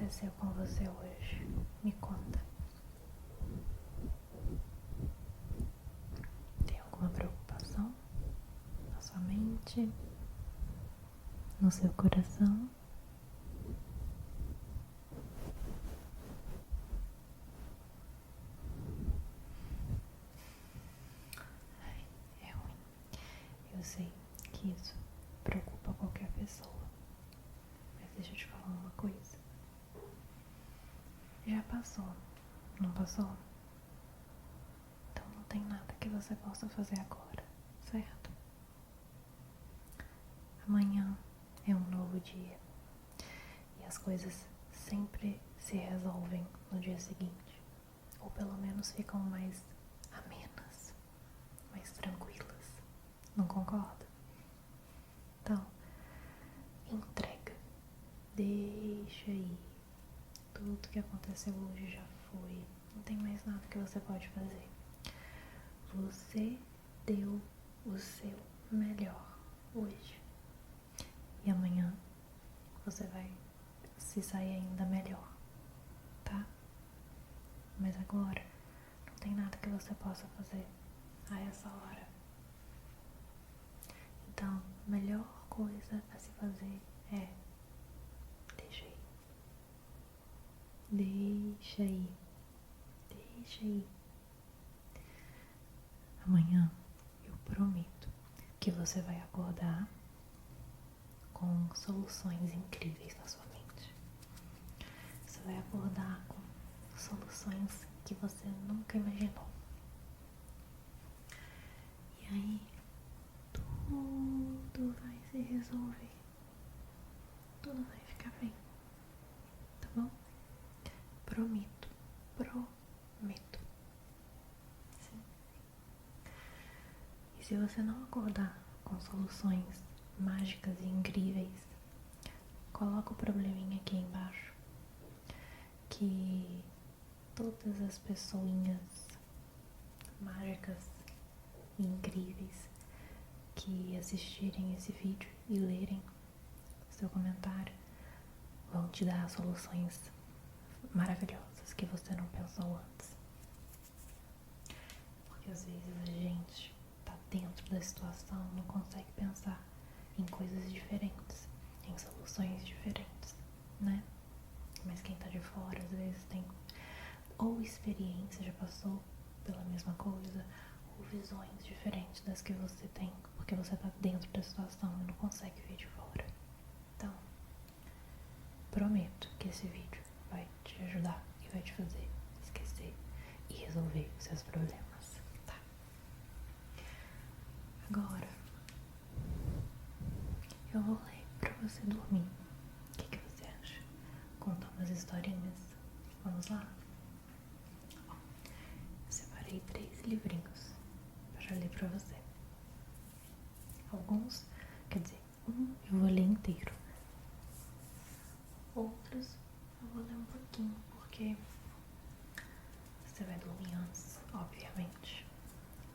aconteceu com você hoje? Me conta. Tem alguma preocupação na sua mente, no seu coração? É ruim. Eu sei que isso preocupa qualquer pessoa. Mas deixa eu te falar uma coisa. Já passou, não passou? Então não tem nada que você possa fazer agora, certo? Amanhã é um novo dia. E as coisas sempre se resolvem no dia seguinte. Ou pelo menos ficam mais amenas, mais tranquilas. Não concorda? Então, entrega. Deixa aí. Tudo que aconteceu hoje já foi. Não tem mais nada que você pode fazer. Você deu o seu melhor hoje. E amanhã você vai se sair ainda melhor, tá? Mas agora não tem nada que você possa fazer a essa hora. Então, a melhor coisa a se fazer é deixa aí. Deixa aí. Deixa aí. Amanhã eu prometo que você vai acordar com soluções incríveis na sua mente. Você vai acordar com soluções que você nunca imaginou. E aí, tudo vai se resolver. Tudo vai ficar bem. Tá bom? Prometo. Prometo. Sim. E se você não acordar com soluções mágicas e incríveis, coloca o probleminha aqui embaixo. Que todas as pessoinhas mágicas e incríveis que assistirem esse vídeo e lerem seu comentário vão te dar soluções maravilhosas que você não pensou antes. Porque às vezes a gente tá dentro da situação, não consegue pensar em coisas diferentes, em soluções diferentes, né? Mas quem tá de fora às vezes tem ou experiência, já passou pela mesma coisa, ou visões diferentes das que você tem, porque você tá dentro da situação e não consegue ver de fora. Então, prometo que esse vídeo vai te ajudar e vai te fazer esquecer e resolver os seus problemas, tá? Agora, eu vou ler pra você dormir. O que você acha? Contar umas historinhas? Vamos lá? Ó, eu separei 3 livrinhos pra ler pra você. Alguns, quer dizer, um eu vou ler inteiro. Outros eu vou ler um pouquinho, porque você vai dormir antes, obviamente.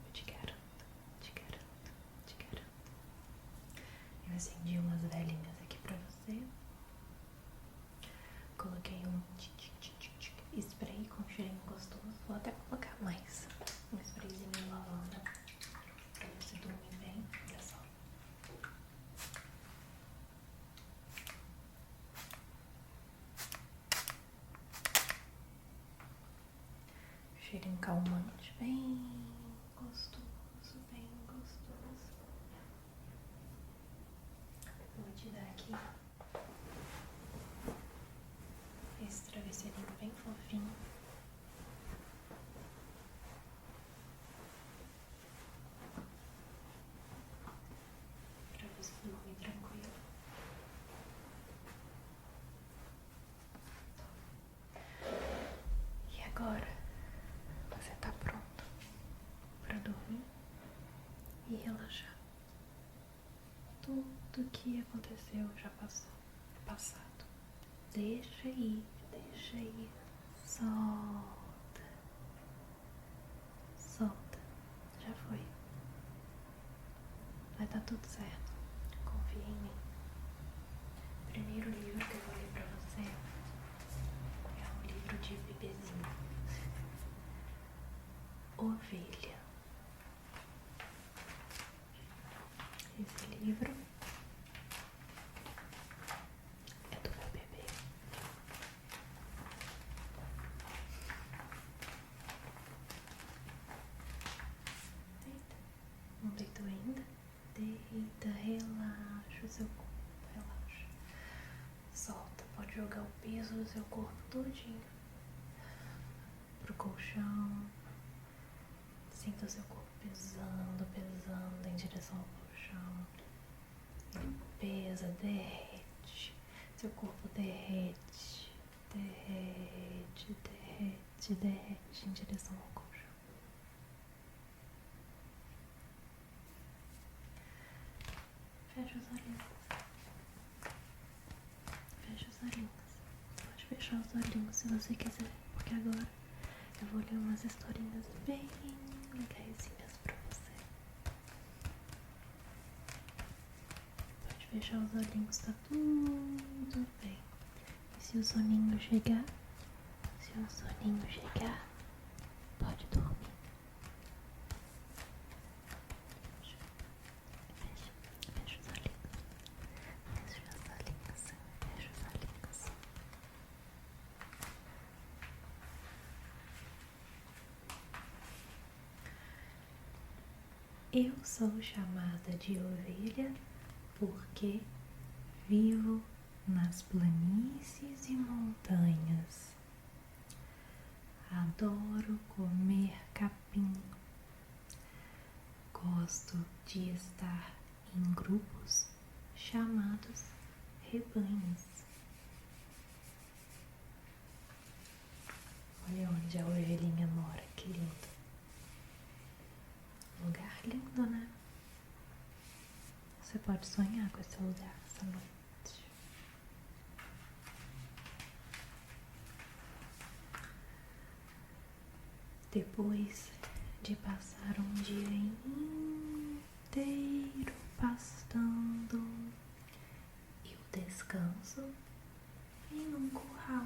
Eu te garanto, te garanto, te garanto. Eu acendi umas velhinhas aqui pra você. Coloquei um spray com cheirinho gostoso. Vou até colocar mais. Um sprayzinho de lavanda pra você dormir bem. Olha só. Cheirinho calmante, bem gostoso, bem gostoso. Eu vou te dar aqui esse travesseirinho bem fofinho. Pra você dormir tranquilo. E agora, você tá pronto pra dormir e relaxar. Tudo que aconteceu já passou, é passado. Deixa ir, deixa ir. Solta. Solta. Já foi. Vai dar tudo certo. Confia em mim. Primeiro livro que eu vou ler pra você de bebezinho. Ovelha. Esse livro é do meu bebê. Deita. Não deitou ainda? Deita, relaxa o seu corpo, relaxa. Solta, pode jogar o peso do seu corpo todinho pro colchão. Sinta o seu corpo pesando, pesando em direção ao colchão. Ele pesa, derrete. Seu corpo derrete, derrete, derrete, derrete em direção ao colchão. Fecha os olhinhos. Fecha os olhinhos. Pode fechar os olhinhos se você quiser, porque agora eu vou ler umas historinhas bem legaisinhas pra você. Pode fechar os olhinhos, tá tudo bem. E se o soninho chegar, pode dormir. Fecha os olhinhos. Fecha os olhinhos. Fecha os olhinhos. Eu sou chamada de ovelha porque vivo nas planícies e montanhas. Adoro comer capim. Gosto de estar em grupos chamados rebanhos. Olha onde a ovelhinha mora, que lindo. Lugar lindo, né? Você pode sonhar com esse lugar essa noite. Depois de passar um dia inteiro pastando, eu descanso em um curral.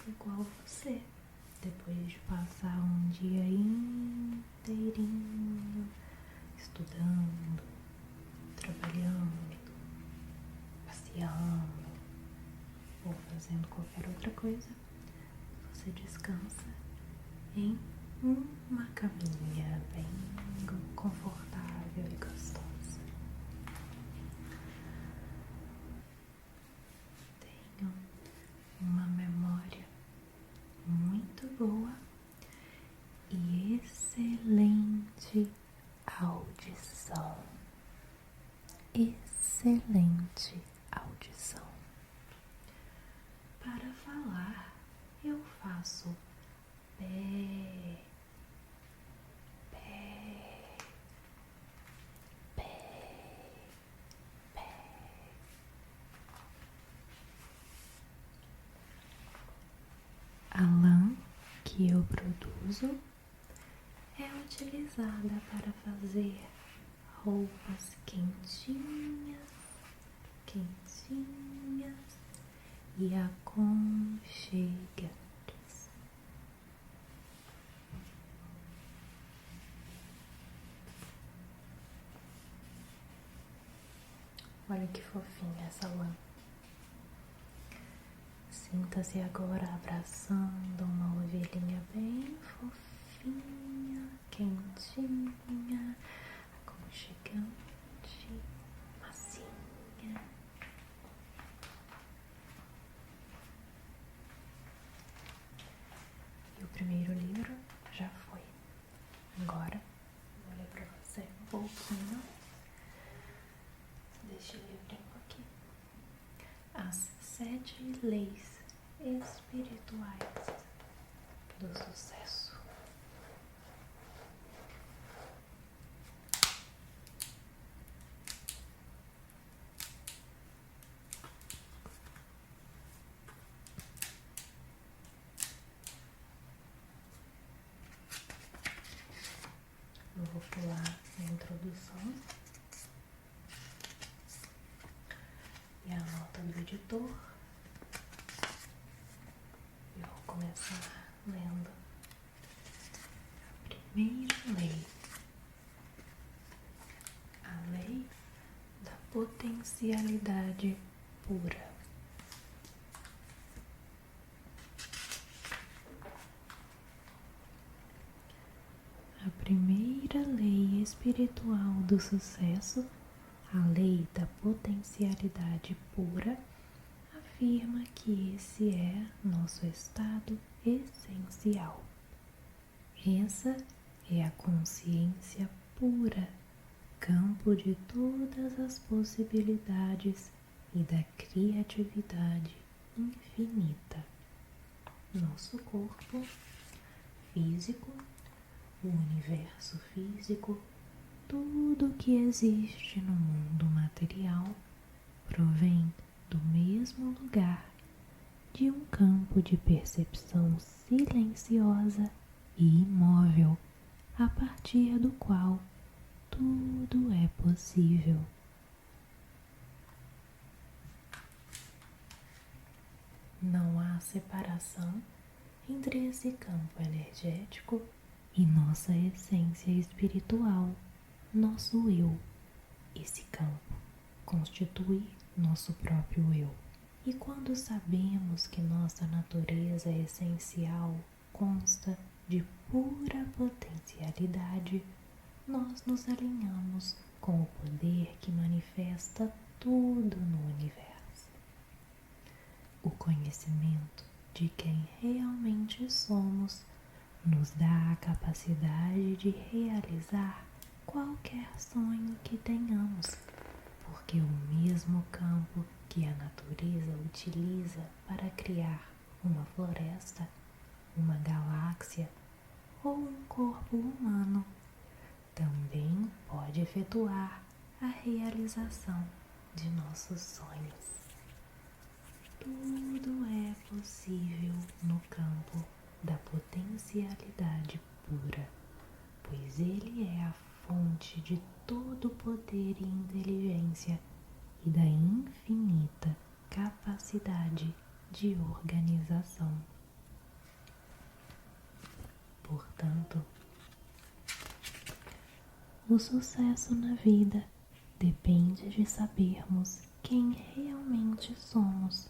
Igual você, depois de passar um dia inteirinho estudando, trabalhando, passeando ou fazendo qualquer outra coisa, você descansa em uma caminha bem confortável e gostosa. Tenho uma memória muito boa e excelente audição. Excelente audição. Para falar, eu faço pé, pé, pé, pé. A lã que eu produzo é utilizada para fazer roupas quentinhas, quentinhas e aconchegantes. Olha que fofinha essa lã. Sinta-se agora abraçando uma ovelhinha bem fofinha, quentinha, aconchegante, macia. E o primeiro livro já foi. Agora vou ler pra você um pouquinho deste livrinho aqui. As 7 leis espirituais do sucesso. Eu vou pular a introdução e a nota do editor. começar lendo a primeira lei, a lei da potencialidade pura. A primeira lei espiritual do sucesso, a lei da potencialidade pura, afirma que esse é nosso estado essencial. Essa é a consciência pura, campo de todas as possibilidades e da criatividade infinita. Nosso corpo físico, o universo físico, tudo que existe no mundo material provém do mesmo lugar, de um campo de percepção silenciosa e imóvel, a partir do qual tudo é possível. Não há separação entre esse campo energético e nossa essência espiritual, nosso eu. Esse campo constitui nosso próprio eu. E quando sabemos que nossa natureza essencial consta de pura potencialidade, nós nos alinhamos com o poder que manifesta tudo no universo. O conhecimento de quem realmente somos nos dá a capacidade de realizar qualquer sonho que tenhamos, porque o mesmo campo que a natureza utiliza para criar uma floresta, uma galáxia ou um corpo humano, também pode efetuar a realização de nossos sonhos. Tudo é possível no campo da potencialidade pura, pois ele é a fonte de todo poder e inteligência e da infinita capacidade de organização. Portanto, o sucesso na vida depende de sabermos quem realmente somos.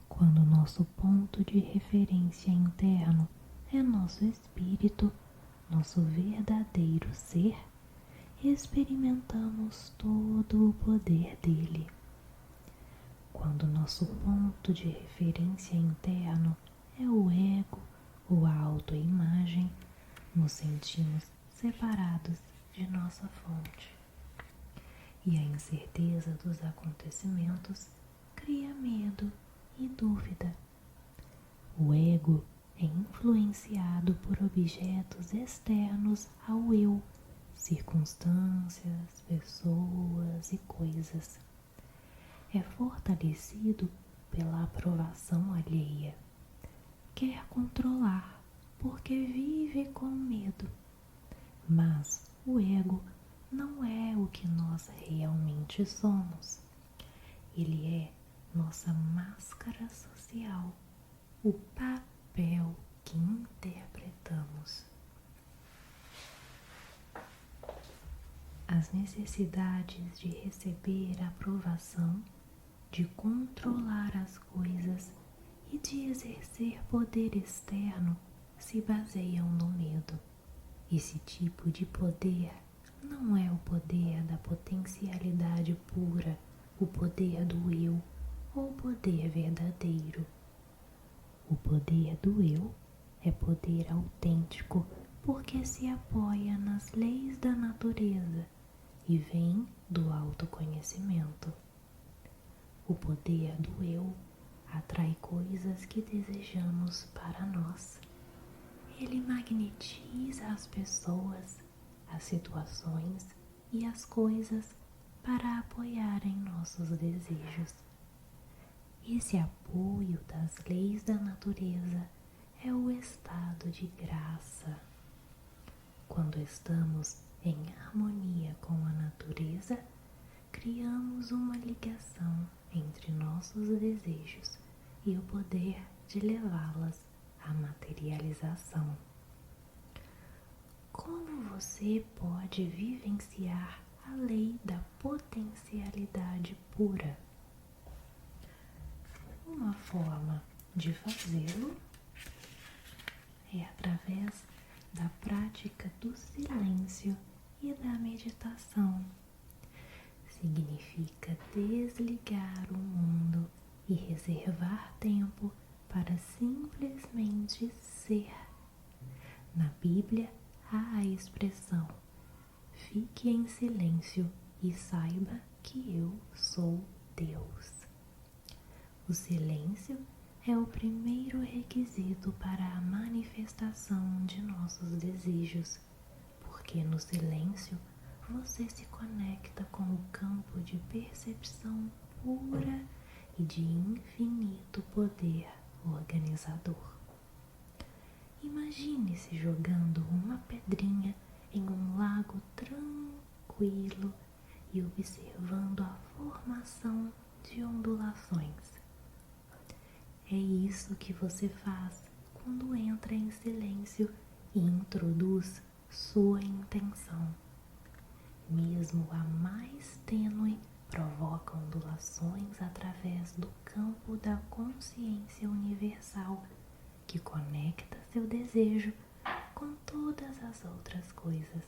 Quando nosso ponto de referência interno é nosso espírito, nosso verdadeiro ser, experimentamos todo o poder dele. Quando nosso ponto de referência interno é o ego ou a autoimagem, nos sentimos separados de nossa fonte. E a incerteza dos acontecimentos cria medo e dúvida. O ego é influenciado por objetos externos ao eu, circunstâncias, pessoas e coisas. É fortalecido pela aprovação alheia. Quer controlar porque vive com medo. Mas o ego não é o que nós realmente somos. Ele é nossa máscara social, o papel que interpretamos. As necessidades de receber aprovação, de controlar as coisas e de exercer poder externo se baseiam no medo. Esse tipo de poder não é o poder da potencialidade pura, o poder do eu ou o poder verdadeiro. O poder do eu é poder autêntico porque se apoia nas leis da natureza e vem do autoconhecimento. O poder do eu atrai coisas que desejamos para nós. Ele magnetiza as pessoas, as situações e as coisas para apoiarem nossos desejos. Esse apoio das leis da natureza é o estado de graça. Quando estamos em harmonia com a natureza, criamos uma ligação entre nossos desejos e o poder de levá-las a materialização. Como você pode vivenciar a lei da potencialidade pura? Uma forma de fazê-lo é através da prática do silêncio e da meditação. Significa desligar o mundo e reservar tempo para simplesmente ser. Na Bíblia há a expressão: fique em silêncio e saiba que eu sou Deus. O silêncio é o primeiro requisito para a manifestação de nossos desejos, porque no silêncio você se conecta com o campo de percepção pura e de infinito poder organizador. Imagine-se jogando uma pedrinha em um lago tranquilo e observando a formação de ondulações. É isso que você faz quando entra em silêncio e introduz sua intenção. Mesmo a mais tênue provoca ondulações através do campo da consciência universal que conecta seu desejo com todas as outras coisas.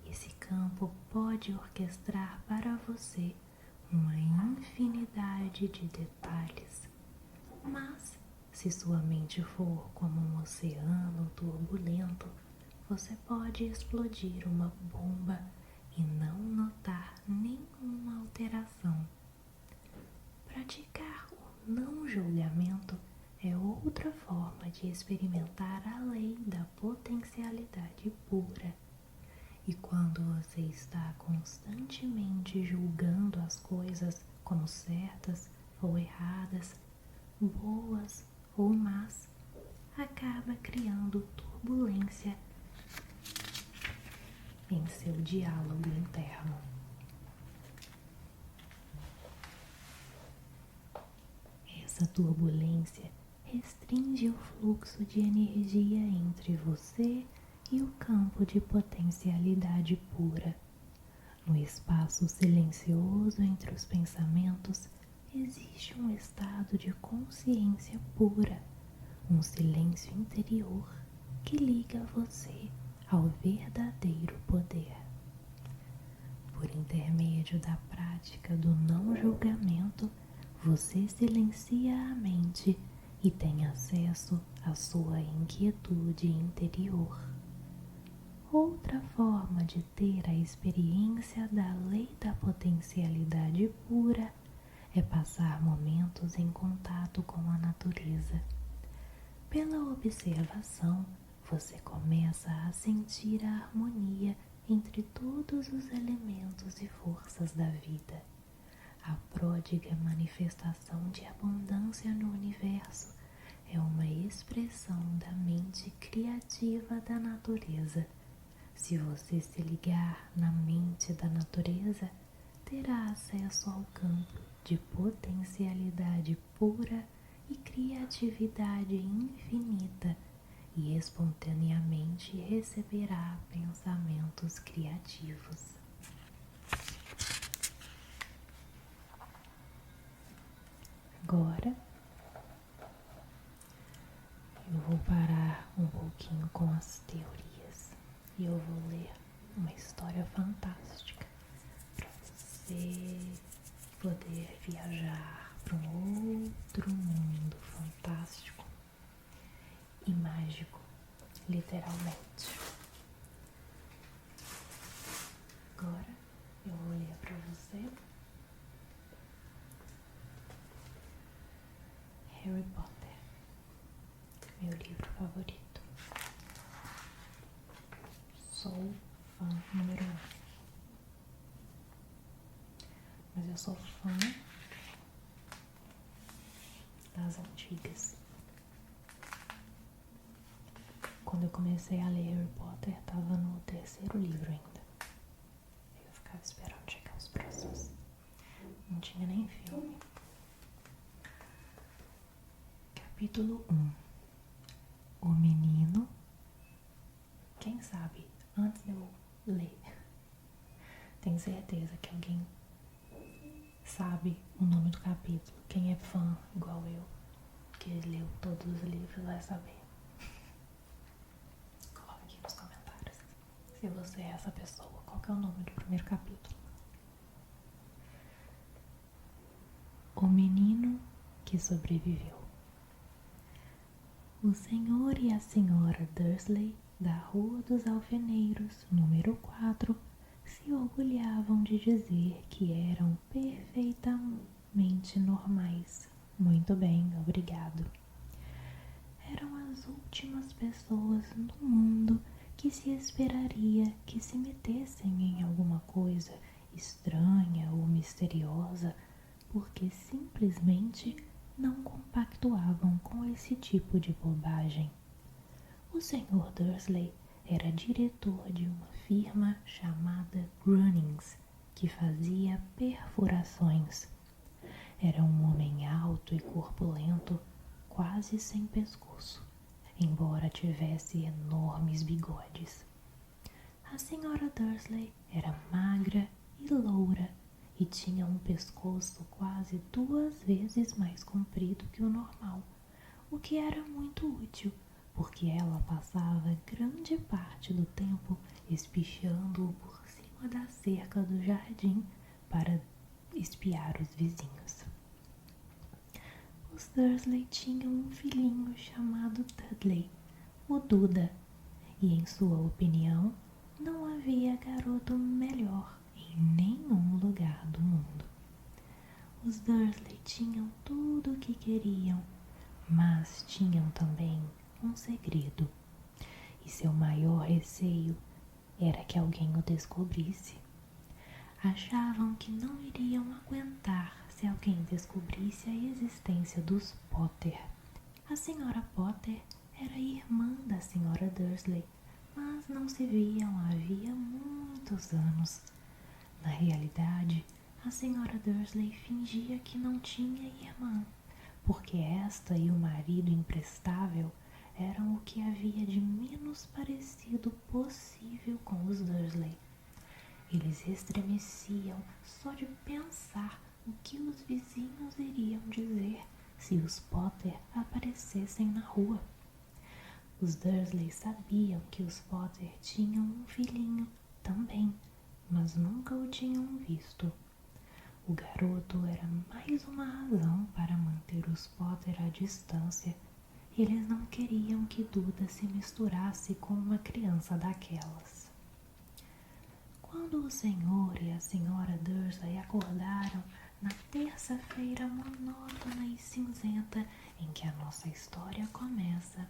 Esse campo pode orquestrar para você uma infinidade de detalhes, mas se sua mente for como um oceano turbulento, você pode explodir uma bomba e não notar nenhuma alteração. Praticar o não julgamento é outra forma de experimentar a lei da potencialidade pura. E quando você está constantemente julgando as coisas como certas ou erradas, boas ou más, acaba criando turbulência em seu diálogo interno. Essa turbulência restringe o fluxo de energia entre você e o campo de potencialidade pura. No espaço silencioso entre os pensamentos existe um estado de consciência pura, um silêncio interior que liga você ao verdadeiro poder. Por intermédio da prática do não julgamento, você silencia a mente e tem acesso à sua inquietude interior. Outra forma de ter a experiência da lei da potencialidade pura é passar momentos em contato com a natureza. Pela observação, você começa a sentir a harmonia entre todos os elementos e forças da vida. A pródiga manifestação de abundância no universo é uma expressão da mente criativa da natureza. Se você se ligar na mente da natureza, terá acesso ao campo de potencialidade pura e criatividade infinita e espontaneamente receberá pensamentos criativos. Agora eu vou parar um pouquinho com as teorias e eu vou ler uma história fantástica para você poder viajar para um outro mundo fantástico e mágico, literalmente. Agora eu vou ler para você Harry Potter, meu livro favorito. Sou fã número 1. Mas eu sou fã das antigas. Quando eu comecei a ler Harry Potter, estava no 3º livro ainda. Eu ficava esperando chegar os próximos. Não tinha nem filme. Capítulo 1. ler. Tenho certeza que alguém sabe o nome do capítulo. Quem é fã, igual eu, que leu todos os livros, vai saber. Coloque aqui nos comentários se você é essa pessoa. Qual que é o nome do primeiro capítulo? O menino que sobreviveu. O senhor e a senhora Dursley, da Rua dos Alfeneiros, número 4, se orgulhavam de dizer que eram perfeitamente normais. Muito bem, obrigado. Eram as últimas pessoas no mundo que se esperaria que se metessem em alguma coisa estranha ou misteriosa, porque simplesmente não compactuavam com esse tipo de bobagem. O Sr. Dursley era diretor de uma firma chamada Grunnings, que fazia perfurações. Era um homem alto e corpulento, quase sem pescoço, embora tivesse enormes bigodes. A senhora Dursley era magra e loura e tinha um pescoço quase 2 vezes mais comprido que o normal, o que era muito útil, porque ela passava grande parte do tempo espichando por cima da cerca do jardim para espiar os vizinhos. Os Dursley tinham um filhinho chamado Dudley, o Duda, e em sua opinião não havia garoto melhor em nenhum lugar do mundo. Os Dursley tinham tudo o que queriam, mas tinham também um segredo, e seu maior receio era que alguém o descobrisse. Achavam que não iriam aguentar se alguém descobrisse a existência dos Potter. A senhora Potter era irmã da senhora Dursley, mas não se viam havia muitos anos. Na realidade, a senhora Dursley fingia que não tinha irmã, porque esta e o marido imprestável eram o que havia de menos parecido possível com os Dursley. Eles estremeciam só de pensar o que os vizinhos iriam dizer se os Potter aparecessem na rua. Os Dursley sabiam que os Potter tinham um filhinho também, mas nunca o tinham visto. O garoto era mais uma razão para manter os Potter à distância. Eles não queriam que Duda se misturasse com uma criança daquelas. Quando o senhor e a senhora Dursley acordaram na terça-feira monótona e cinzenta em que a nossa história começa,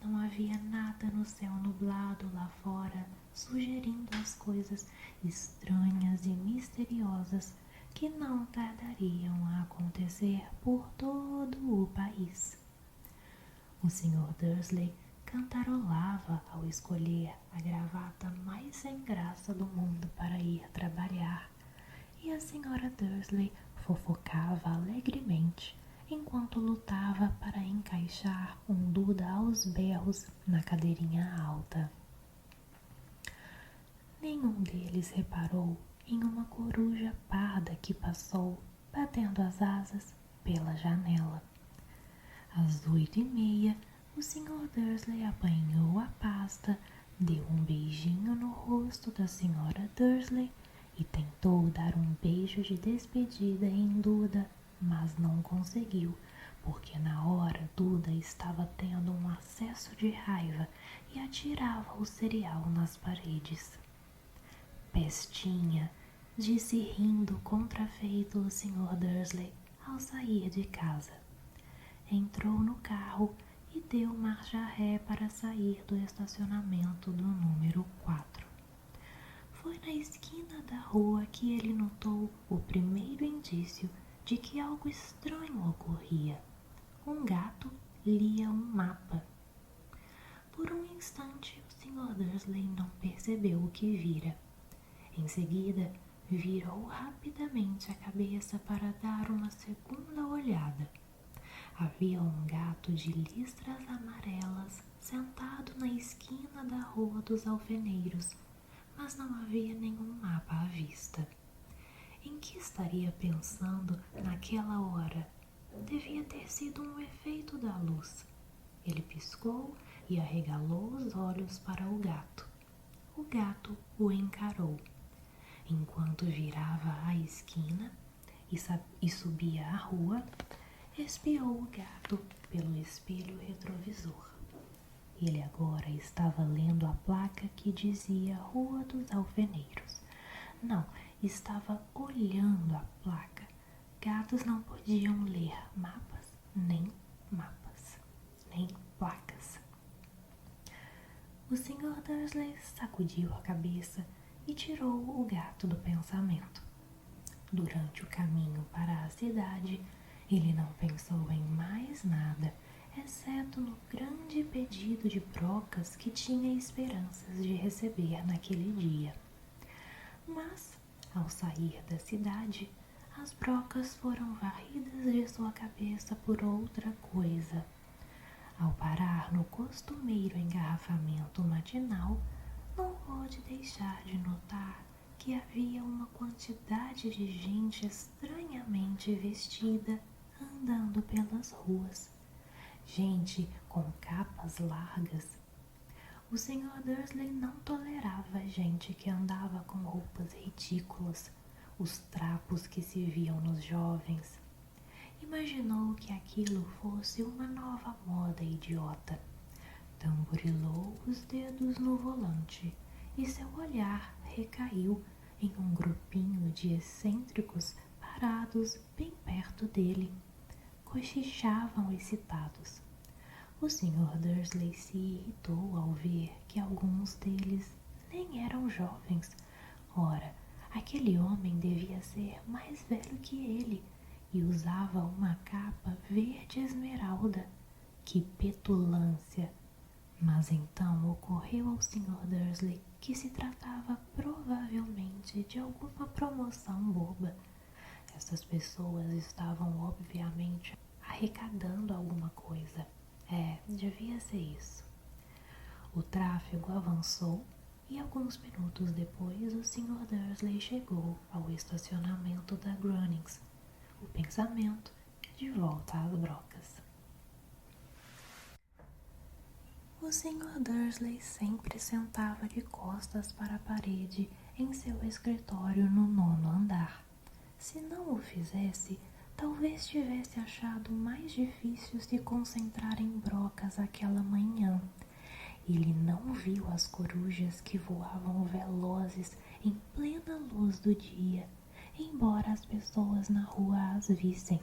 não havia nada no céu nublado lá fora sugerindo as coisas estranhas e misteriosas que não tardariam a acontecer por todo o país. O Sr. Dursley cantarolava ao escolher a gravata mais sem graça do mundo para ir trabalhar, e a senhora Dursley fofocava alegremente enquanto lutava para encaixar um Duda aos berros na cadeirinha alta. Nenhum deles reparou em uma coruja parda que passou, batendo as asas, pela janela. Às 8h30, o Sr. Dursley apanhou a pasta, deu um beijinho no rosto da senhora Dursley e tentou dar um beijo de despedida em Duda, mas não conseguiu, porque na hora Duda estava tendo um acesso de raiva e atirava o cereal nas paredes. Pestinha, disse rindo contrafeito o Sr. Dursley ao sair de casa. Entrou no carro e deu marcha ré para sair do estacionamento do número 4. Foi na esquina da rua que ele notou o primeiro indício de que algo estranho ocorria. Um gato lia um mapa. Por um instante, o Sr. Dursley não percebeu o que vira. Em seguida, virou rapidamente a cabeça para dar uma segunda olhada. Havia um gato de listras amarelas sentado na esquina da Rua dos Alfeneiros, mas não havia nenhum mapa à vista. Em que estaria pensando naquela hora? Devia ter sido um efeito da luz. Ele piscou e arregalou os olhos para o gato. O gato o encarou. Enquanto virava a esquina e subia a rua, espiou o gato pelo espelho retrovisor. Ele agora estava lendo a placa que dizia Rua dos Alfeneiros. Não, estava olhando a placa. Gatos não podiam ler mapas, nem placas. O Sr. Dursley sacudiu a cabeça e tirou o gato do pensamento. Durante o caminho para a cidade, ele não pensou em mais nada, exceto no grande pedido de brocas que tinha esperanças de receber naquele dia. Mas, ao sair da cidade, as brocas foram varridas de sua cabeça por outra coisa. Ao parar no costumeiro engarrafamento matinal, não pôde deixar de notar que havia uma quantidade de gente estranhamente vestida andando pelas ruas. Gente com capas largas. O Sr. Dursley não tolerava gente que andava com roupas ridículas, os trapos que se viam nos jovens. Imaginou que aquilo fosse uma nova moda idiota. Tamborilou os dedos no volante e seu olhar recaiu em um grupinho de excêntricos parados bem perto dele. Cochichavam excitados. O Sr. Dursley se irritou ao ver que alguns deles nem eram jovens. Ora, aquele homem devia ser mais velho que ele e usava uma capa verde esmeralda. Que petulância! Mas então ocorreu ao Sr. Dursley que se tratava provavelmente de alguma promoção boba. Essas pessoas estavam obviamente arrecadando alguma coisa. Devia ser isso. O tráfego avançou e alguns minutos depois o Sr. Dursley chegou ao estacionamento da Grunnings. O pensamento de volta às brocas. O Sr. Dursley sempre sentava de costas para a parede em seu escritório no 9º andar. Se não o fizesse, talvez tivesse achado mais difícil se concentrar em brocas aquela manhã. Ele não viu as corujas que voavam velozes em plena luz do dia, embora as pessoas na rua as vissem.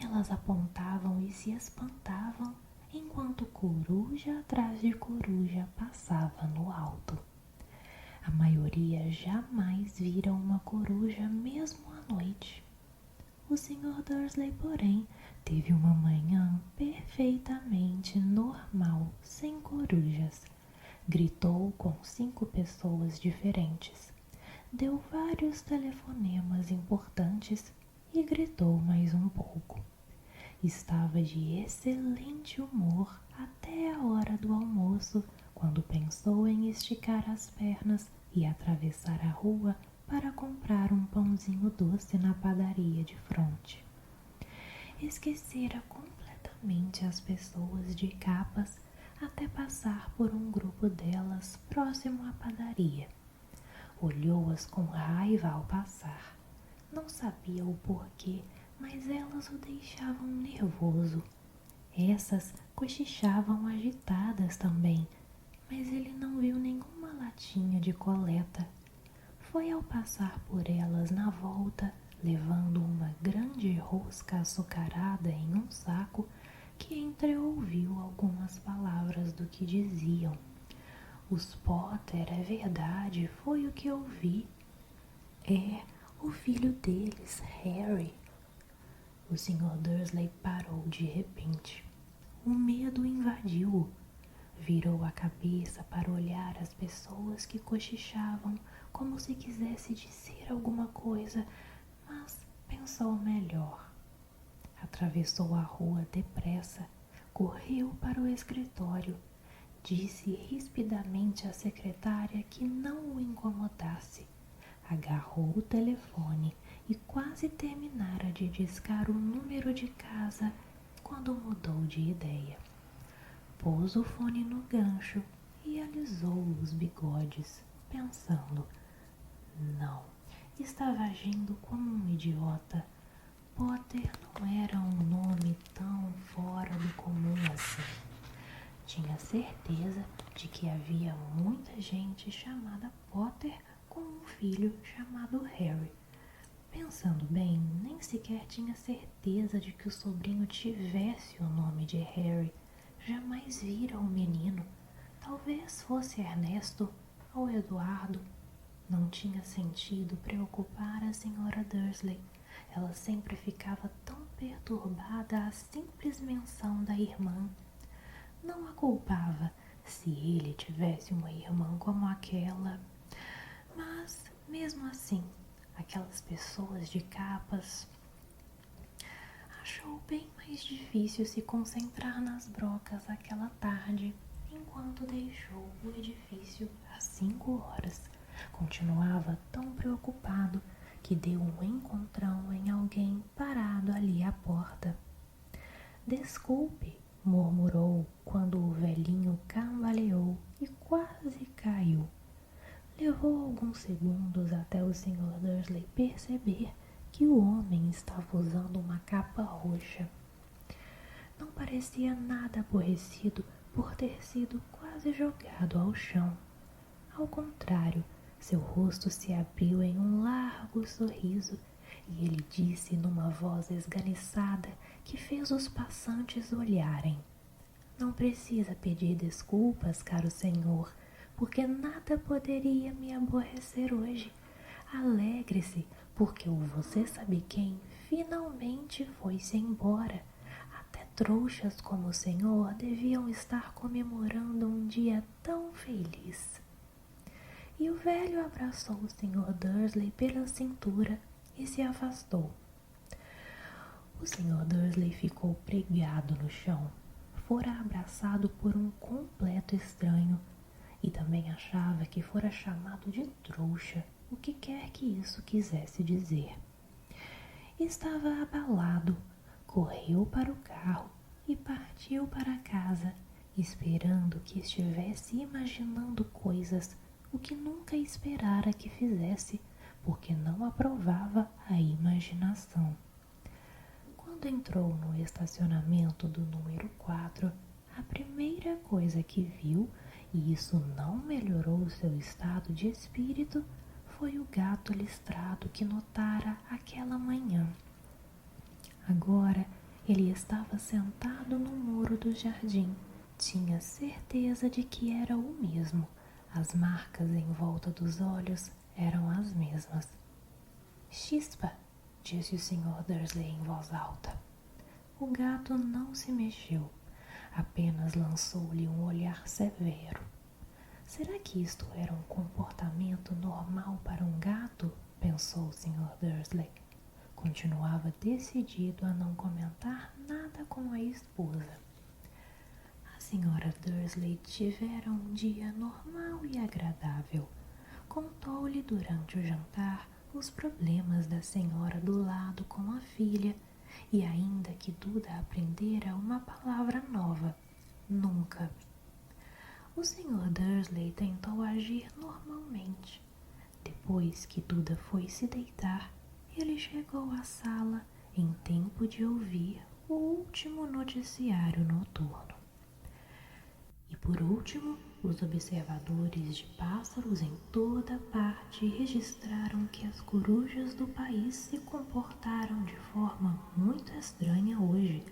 Elas apontavam e se espantavam, enquanto coruja atrás de coruja passava no alto. A maioria jamais vira uma coruja mesmo à noite. O Sr. Dursley, porém, teve uma manhã perfeitamente normal, sem corujas. Gritou com 5 pessoas diferentes. Deu vários telefonemas importantes e gritou mais um pouco. Estava de excelente humor até a hora do almoço, quando pensou em esticar as pernas e atravessar a rua para comprar um pãozinho doce na padaria de fronte. Esquecera completamente as pessoas de capas até passar por um grupo delas próximo à padaria. Olhou-as com raiva ao passar. Não sabia o porquê, mas elas o deixavam nervoso. Essas cochichavam agitadas também, mas ele não viu nenhuma latinha de coleta. Foi ao passar por elas na volta, levando uma grande rosca açucarada em um saco, que entreouviu algumas palavras do que diziam. Os Potter, é verdade, foi o que eu vi. É, o filho deles, Harry. O Sr. Dursley parou de repente. O medo invadiu-o. Virou a cabeça para olhar as pessoas que cochichavam como se quisesse dizer alguma coisa, mas pensou melhor. Atravessou a rua depressa, correu para o escritório, Disse rispidamente à secretária que não o incomodasse. Agarrou o telefone e quase terminara de discar o número de casa quando mudou de ideia. Pôs o fone no gancho e alisou os bigodes, pensando: não, estava agindo como um idiota. Potter não era um nome tão fora do comum assim. Tinha certeza de que havia muita gente chamada Potter com um filho chamado Harry. Pensando bem, nem sequer tinha certeza de que o sobrinho tivesse o nome de Harry. Jamais vira o menino. Talvez fosse Ernesto ou Eduardo. Não tinha sentido preocupar a senhora Dursley. Ela sempre ficava tão perturbada à simples menção da irmã. Não a culpava se ele tivesse uma irmã como aquela. Mas, mesmo assim, aquelas pessoas de capas. Achou bem mais difícil se concentrar nas brocas aquela tarde, enquanto deixou o edifício às 5 horas. Continuava tão preocupado que deu um encontrão em alguém parado ali à porta. Desculpe, murmurou quando o velhinho cambaleou e quase caiu. Levou alguns segundos até o Sr. Dursley perceber que o homem estava usando uma capa roxa. Não parecia nada aborrecido por ter sido quase jogado ao chão. Ao contrário, seu rosto se abriu em um largo sorriso e ele disse numa voz esganiçada que fez os passantes olharem: não precisa pedir desculpas, caro senhor, porque nada poderia me aborrecer hoje. Alegre-se, porque o você sabe quem finalmente foi-se embora. Até trouxas como o senhor deviam estar comemorando um dia tão feliz. E o velho abraçou o Sr. Dursley pela cintura e se afastou. O Sr. Dursley ficou pregado no chão. Fora abraçado por um completo estranho e também achava que fora chamado de trouxa, o que quer que isso quisesse dizer. Estava abalado, correu para o carro e partiu para casa, esperando que estivesse imaginando coisas, o que nunca esperara que fizesse, porque não aprovava a imaginação. Quando entrou no estacionamento do número 4, a primeira coisa que viu, e isso não melhorou seu estado de espírito, foi o gato listrado que notara aquela manhã. Agora ele estava sentado no muro do jardim. Tinha certeza de que era o mesmo. As marcas em volta dos olhos eram as mesmas. Chispa, disse o Sr. Dursley em voz alta. O gato não se mexeu, apenas lançou-lhe um olhar severo. Será que isto era um comportamento normal para um gato? Pensou o Sr. Dursley. Continuava decidido a não comentar nada com a esposa. A Sra. Dursley tivera um dia normal e agradável. Contou-lhe durante o jantar os problemas da senhora do lado com a filha, e ainda que Duda aprendera uma palavra nova: nunca. O Sr. Dursley tentou agir normalmente. Depois que Duda foi se deitar, ele chegou à sala em tempo de ouvir o último noticiário noturno. E por último, os observadores de pássaros em toda parte registraram que as corujas do país se comportaram de forma muito estranha hoje.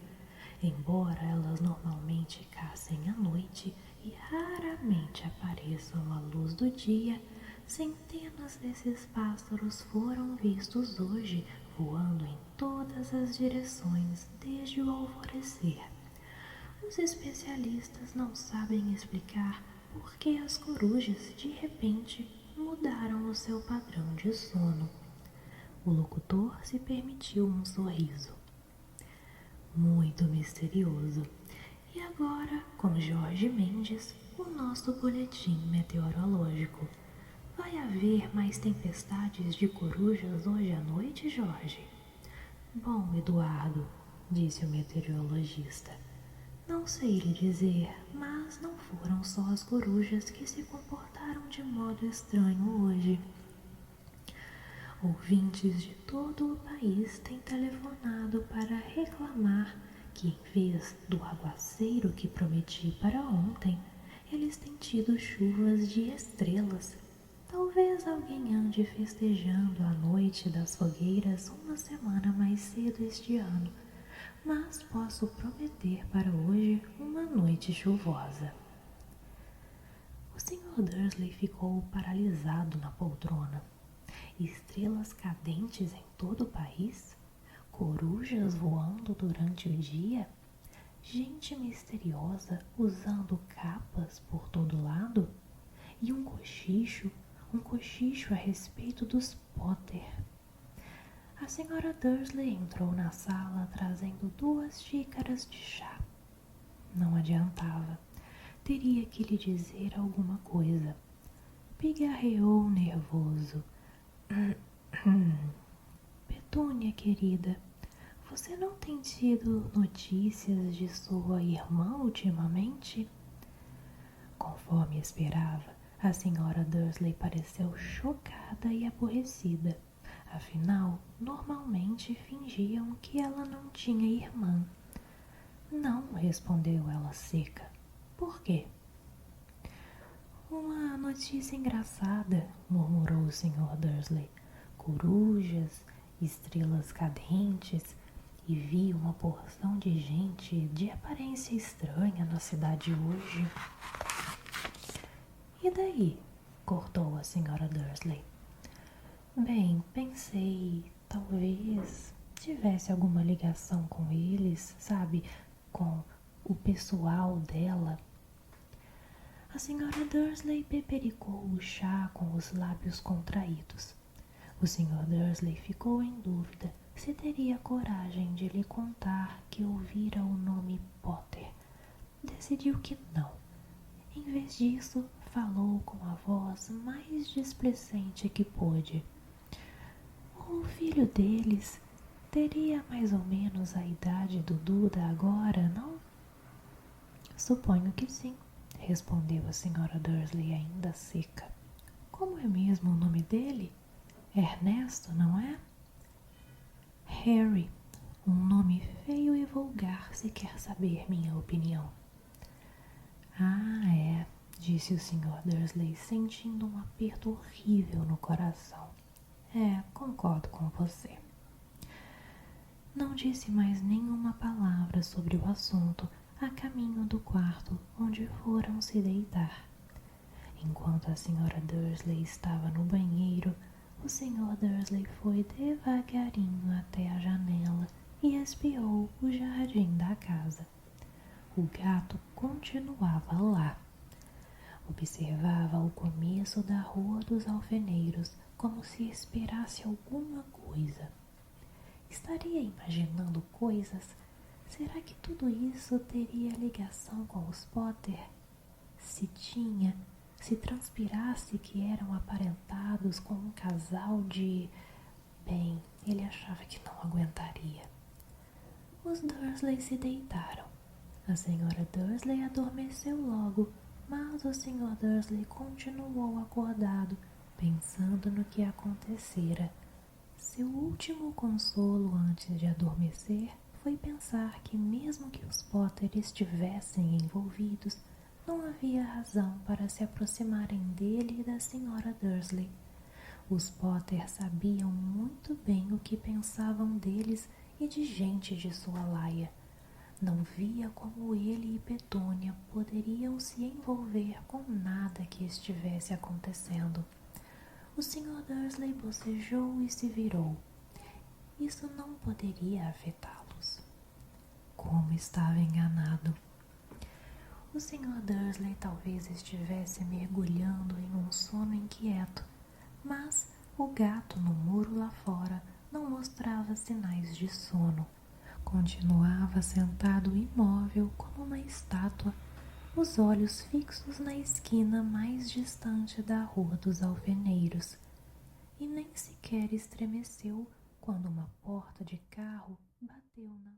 Embora elas normalmente caçem à noite e raramente apareçam à luz do dia, centenas desses pássaros foram vistos hoje voando em todas as direções desde o alvorecer. Os especialistas não sabem explicar por que as corujas de repente mudaram o seu padrão de sono. O locutor se permitiu um sorriso. Muito misterioso. E agora, com Jorge Mendes, o nosso boletim meteorológico. Vai haver mais tempestades de corujas hoje à noite, Jorge? Bom, Eduardo, disse o meteorologista, não sei lhe dizer, mas não foram só as corujas que se comportaram de modo estranho hoje. Ouvintes de todo o país têm telefonado para reclamar que, em vez do aguaceiro que prometi para ontem, eles têm tido chuvas de estrelas. Talvez alguém ande festejando a noite das fogueiras uma semana mais cedo este ano, mas posso prometer para hoje uma noite chuvosa. O Sr. Dursley ficou paralisado na poltrona. Estrelas cadentes em todo o país? Corujas voando durante o dia? Gente misteriosa usando capas por todo lado? E um cochicho a respeito dos Potter. A Sra. Dursley entrou na sala trazendo 2 xícaras de chá. Não adiantava. Teria que lhe dizer alguma coisa. Pigarreou nervoso. Petúnia, querida, você não tem tido notícias de sua irmã ultimamente? Conforme esperava, a Sra. Dursley pareceu chocada e aborrecida. Afinal, normalmente fingiam que ela não tinha irmã. Não, respondeu ela seca. Por quê? Uma notícia engraçada, murmurou o Sr. Dursley. Corujas, estrelas cadentes, e vi uma porção de gente de aparência estranha na cidade hoje. E daí? Cortou a Sra. Dursley. Bem, pensei, talvez tivesse alguma ligação com eles, sabe, com o pessoal dela. A Sra. Dursley bebericou o chá com os lábios contraídos. O Sr. Dursley ficou em dúvida se teria coragem de lhe contar que ouvira o nome Potter. Decidiu que não. Em vez disso, falou com a voz mais displicente que pôde. O filho deles teria mais ou menos a idade do Duda agora, não? Suponho que sim, respondeu a Sra. Dursley ainda seca. Como é mesmo o nome dele? Ernesto, não é? Harry, um nome feio e vulgar, se quer saber minha opinião. Ah, é, disse o Sr. Dursley, sentindo um aperto horrível no coração. Concordo com você. Não disse mais nenhuma palavra sobre o assunto a caminho do quarto onde foram se deitar. Enquanto a Sra. Dursley estava no banheiro, o Sr. Dursley foi devagarinho até a janela e espiou o jardim da casa. O gato continuava lá. Observava o começo da Rua dos Alfeneiros como se esperasse alguma coisa. Estaria imaginando coisas? Será que tudo isso teria ligação com os Potter? Se tinha, se transpirasse que eram aparentados com um casal de... Bem, ele achava que não aguentaria. Os Dursley se deitaram. A Sra. Dursley adormeceu logo, mas o Sr. Dursley continuou acordado, pensando no que acontecera. Seu último consolo antes de adormecer foi pensar que mesmo que os Potter estivessem envolvidos, não havia razão para se aproximarem dele e da Sra. Dursley. Os Potter sabiam muito bem o que pensavam deles e de gente de sua laia. Não via como ele e Petúnia poderiam se envolver com nada que estivesse acontecendo. O Sr. Dursley bocejou e se virou. Isso não poderia afetá-los. Como estava enganado. O Sr. Dursley talvez estivesse mergulhando em um sono inquieto, mas o gato no muro lá fora não mostrava sinais de sono. Continuava sentado imóvel como uma estátua, os olhos fixos na esquina mais distante da Rua dos Alfeneiros, e nem sequer estremeceu quando uma porta de carro bateu na